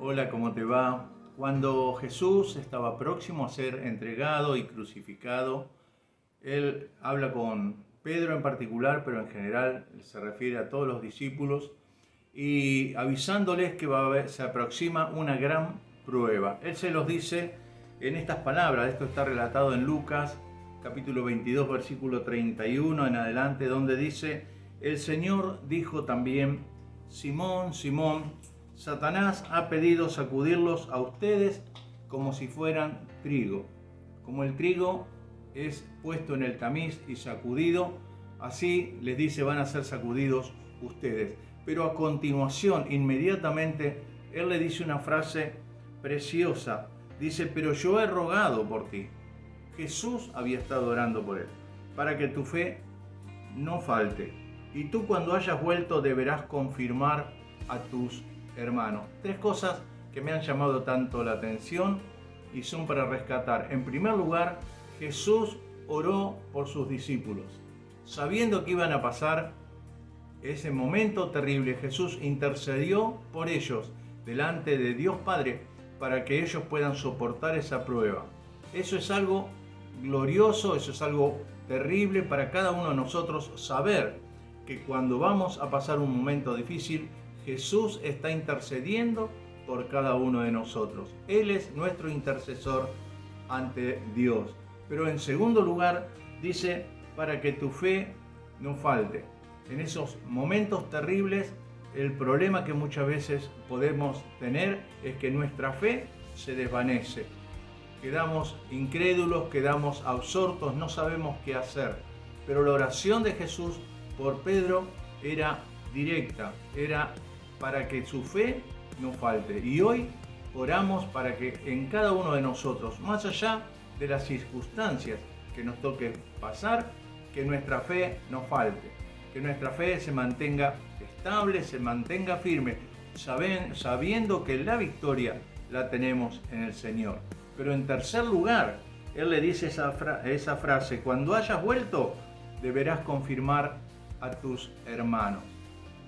Hola, ¿cómo te va? Cuando Jesús estaba próximo a ser entregado y crucificado, Él habla con Pedro en particular, pero en general se refiere a todos los discípulos y avisándoles que se aproxima una gran prueba. Él se los dice en estas palabras. Esto está relatado en Lucas capítulo 22, versículo 31 en adelante, donde dice: el Señor dijo también: Simón, Simón, Satanás ha pedido sacudirlos a ustedes como si fueran trigo. Como el trigo es puesto en el tamiz y sacudido, así les dice, van a ser sacudidos ustedes. Pero a continuación, inmediatamente, Él le dice una frase preciosa. Dice: pero yo he rogado por ti. Jesús había estado orando por él, para que tu fe no falte. Y tú, cuando hayas vuelto, deberás confirmar a tus hermanos. Tres cosas que me han llamado tanto la atención y son para rescatar. En primer lugar, Jesús oró por sus discípulos. Sabiendo que iban a pasar ese momento terrible, Jesús intercedió por ellos delante de Dios Padre para que ellos puedan soportar esa prueba. Eso es algo glorioso, eso es algo terrible para cada uno de nosotros, saber que cuando vamos a pasar un momento difícil, Jesús está intercediendo por cada uno de nosotros. Él es nuestro intercesor ante Dios. Pero en segundo lugar, dice, para que tu fe no falte. En esos momentos terribles, el problema que muchas veces podemos tener es que nuestra fe se desvanece. Quedamos incrédulos, quedamos absortos, no sabemos qué hacer. Pero la oración de Jesús por Pedro era directa, era para que su fe no falte. Y hoy oramos para que en cada uno de nosotros, más allá de las circunstancias que nos toque pasar, que nuestra fe no falte, que nuestra fe se mantenga estable, se mantenga firme, sabiendo que la victoria la tenemos en el Señor. Pero en tercer lugar, Él le dice esa frase: cuando hayas vuelto, deberás confirmar a tus hermanos.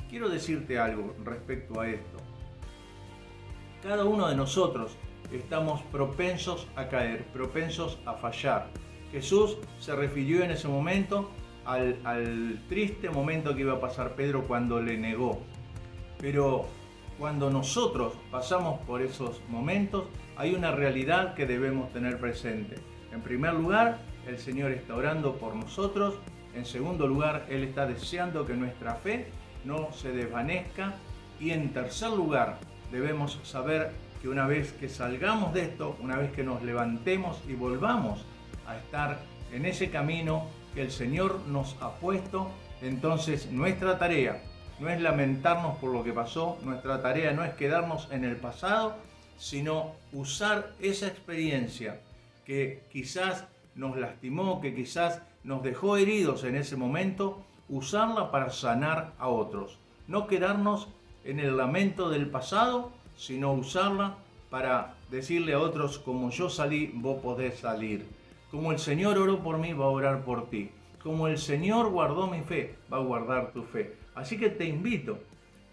Quiero decirte algo respecto a esto. Cada uno de nosotros estamos propensos a caer, propensos a fallar. Jesús se refirió en ese momento al triste momento que iba a pasar Pedro cuando le negó. Pero cuando nosotros pasamos por esos momentos, hay una realidad que debemos tener presente. En primer lugar, el Señor está orando por nosotros. En segundo lugar, Él está deseando que nuestra fe no se desvanezca. Y en tercer lugar, debemos saber que una vez que salgamos de esto, una vez que nos levantemos y volvamos a estar en ese camino que el Señor nos ha puesto, entonces nuestra tarea no es lamentarnos por lo que pasó, nuestra tarea no es quedarnos en el pasado, sino usar esa experiencia que quizás nos lastimó, que quizás nos dejó heridos en ese momento, usarla para sanar a otros. No quedarnos en el lamento del pasado, sino usarla para decirle a otros: como yo salí, vos podés salir. Como el Señor oró por mí, va a orar por ti. Como el Señor guardó mi fe, va a guardar tu fe. Así que te invito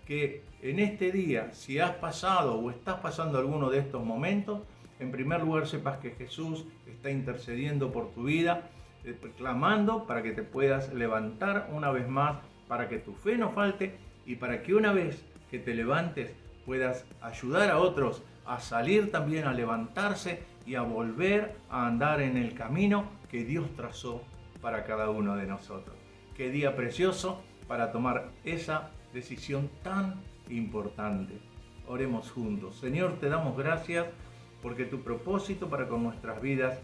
que en este día, si has pasado o estás pasando alguno de estos momentos, en primer lugar sepas que Jesús está intercediendo por tu vida, clamando para que te puedas levantar una vez más, para que tu fe no falte y para que una vez que te levantes puedas ayudar a otros a salir también, a levantarse y a volver a andar en el camino que Dios trazó para cada uno de nosotros. Qué día precioso para tomar esa decisión tan importante. Oremos juntos. Señor, te damos gracias porque tu propósito para con nuestras vidas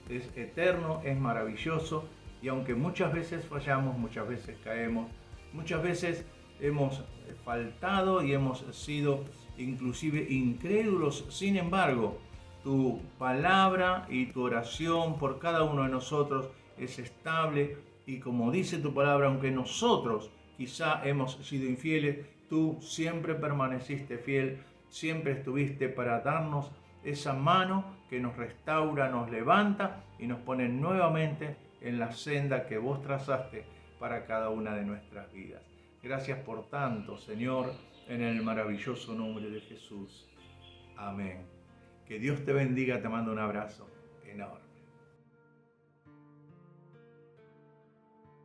es eterno, es maravilloso, y aunque muchas veces fallamos, muchas veces caemos, muchas veces hemos faltado y hemos sido inclusive incrédulos, sin embargo, tu palabra y tu oración por cada uno de nosotros es estable, y como dice tu palabra, aunque nosotros quizá hemos sido infieles, tú siempre permaneciste fiel, siempre estuviste para darnos esa mano que nos restaura, nos levanta y nos pone nuevamente en la senda que vos trazaste para cada una de nuestras vidas. Gracias por tanto, Señor, en el maravilloso nombre de Jesús. Amén. Que Dios te bendiga, te mando un abrazo enorme.